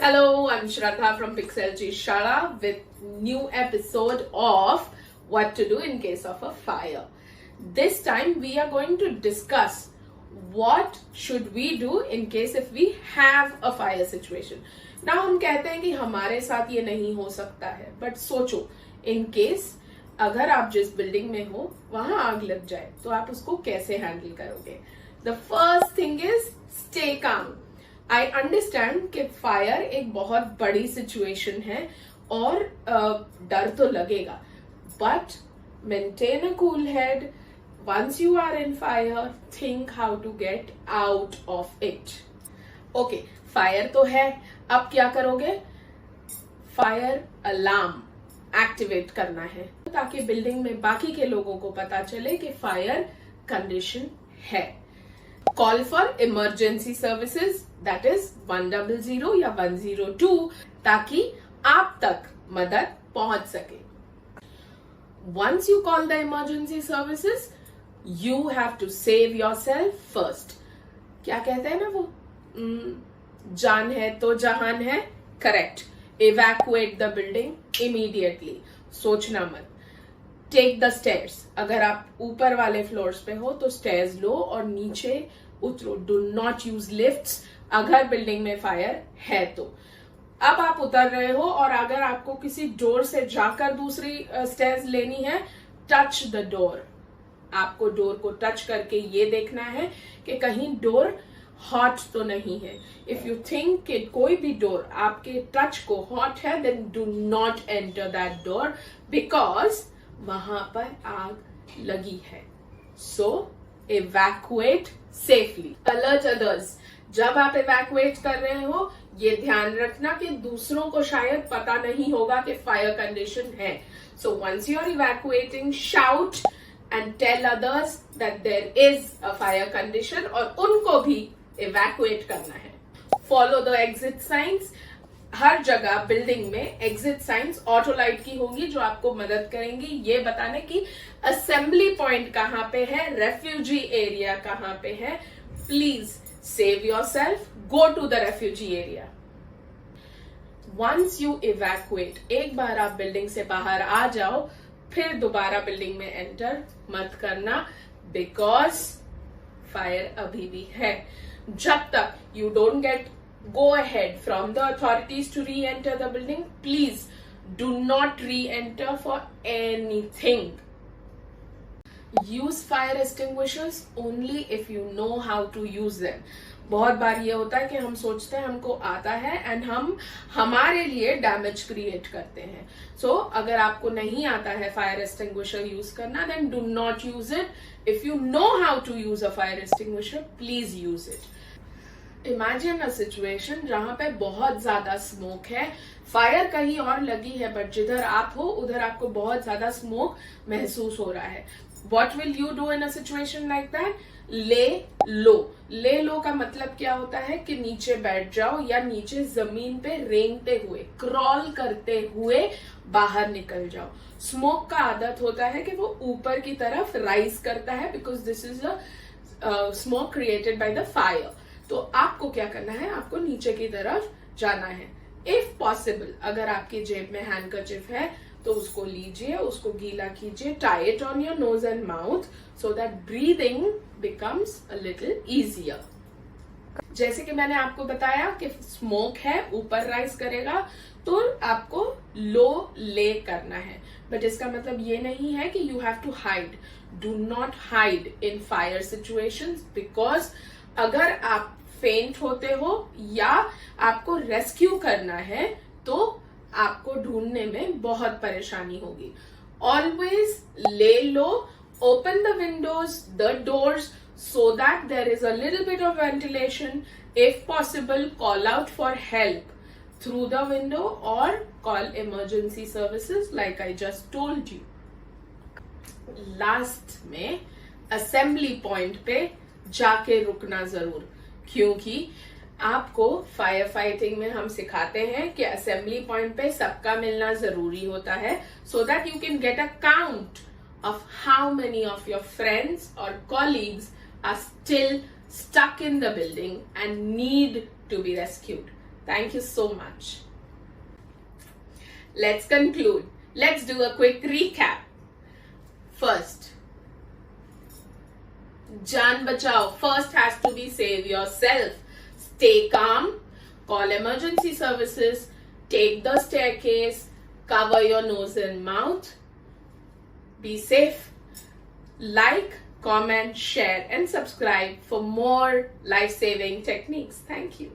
Hello, I'm Shraddha from Pixel G Shala with new episode of what to do in case of a fire. This time we are going to discuss what should we do in case if we have a fire situation. Now हम कहते हैं कि हमारे साथ ये नहीं हो सकता है, but सोचो in case अगर आप जिस बिल्डिंग में हो वहां आग लग जाए तो आप उसको कैसे हैंडल करोगे. The first thing is stay calm. I understand कि फायर एक बहुत बड़ी सिचुएशन है और डर तो लगेगा, but maintain a cool head. Once you are in fire, think how to get out of it. Okay, fire तो है, अब क्या करोगे? फायर अलार्म एक्टिवेट करना है ताकि बिल्डिंग में बाकी के लोगों को पता चले कि फायर कंडीशन है. Call for emergency services, that is 100 या 102, ताकि आप तक मदद पहुंच सके. Once you call the emergency services, you have to save yourself first. क्या कहते हैं ना वो, जान है तो जहान है. Correct. Evacuate the building immediately. सोचना मत. Take the stairs. अगर आप ऊपर वाले फ्लोर्स पे हो तो स्टेयर्स लो और नीचे उतरो. डू नॉट यूज लिफ्ट्स अगर बिल्डिंग में फायर है तो. अब आप उतर रहे हो और अगर आपको किसी डोर से जाकर दूसरी स्टेयर्स लेनी है, टच द डोर. आपको डोर को टच करके ये देखना है कि कहीं डोर हॉट तो नहीं है. इफ यू थिंक कि कोई भी डोर आपके टच को हॉट है, then do not enter that door because वहां पर आग लगी है. So evacuate safely. Alert others. जब आप इवैक्यूएट कर रहे हो, ये ध्यान रखना कि दूसरों को शायद पता नहीं होगा कि फायर कंडीशन है. So once you are evacuating, shout and tell others that there is a fire condition और उनको भी इवैक्यूएट करना है. Follow the exit signs. हर जगह बिल्डिंग में एग्जिट साइंस ऑटो लाइट की होंगी जो आपको मदद करेंगी ये बताने की असेंबली पॉइंट कहां पे है, रेफ्यूजी एरिया कहां पे है. Please save yourself, go to the refugee area. Once you evacuate, एक बार आप बिल्डिंग से बाहर आ जाओ, फिर दोबारा बिल्डिंग में एंटर मत करना बिकॉज फायर अभी भी है. जब तक you don't get go ahead from the authorities to re-enter the building, please do not re-enter for anything. Use fire extinguishers only if you know how to use them. बहुत बार ये होता है कि हम सोचते हैं हमको आता है एंड हम हमारे लिए डैमेज क्रिएट करते हैं. सो अगर आपको नहीं आता है फायर एक्सटिंग्विशर यूज करना, then do not use it. If you know how to use a fire extinguisher, please use it. Imagine a situation जहां पे बहुत ज्यादा स्मोक है, फायर कहीं और लगी है बट जिधर आप हो उधर आपको बहुत ज्यादा स्मोक महसूस हो रहा है. What will you do in a situation like that? ले लो. ले लो का मतलब क्या होता है कि नीचे बैठ जाओ या नीचे जमीन पे रेंगते हुए, क्रॉल करते हुए बाहर निकल जाओ. स्मोक का आदत होता है कि वो ऊपर की तरफ राइज करता है because this is a smoke created by the fire. तो आपको क्या करना है? आपको नीचे की तरफ जाना है. इफ पॉसिबल, अगर आपकी जेब में हैंडकरचिफ है तो उसको लीजिए, उसको गीला कीजिए, tie it on your nose and mouth so that breathing becomes a little easier. जैसे कि मैंने आपको बताया कि स्मोक है, ऊपर राइज करेगा तो आपको लो ले करना है, बट इसका मतलब ये नहीं है कि you have to hide. Do not hide in fire situations because अगर आप फेंट होते हो या आपको रेस्क्यू करना है तो आपको ढूंढने में बहुत परेशानी होगी. ऑलवेज ले लो. Open the windows, the doors so that there is a little bit of ventilation. If possible, call out for help through the window or call emergency services like I just told you. Last में assembly point पे जाके रुकना जरूर, क्योंकि आपको fire fighting में हम सिखाते हैं कि असेंबली पॉइंट पे सबका मिलना जरूरी होता है so that you can get a count of how many of your friends और colleagues are still stuck in the building and need to be rescued. Thank you so much. Let's conclude. Let's do a quick recap. First, Jaan bachao. First has to be save yourself. Stay calm. Call emergency services. Take the staircase. Cover your nose and mouth. Be safe. Like, comment, share and subscribe for more life-saving techniques. Thank you.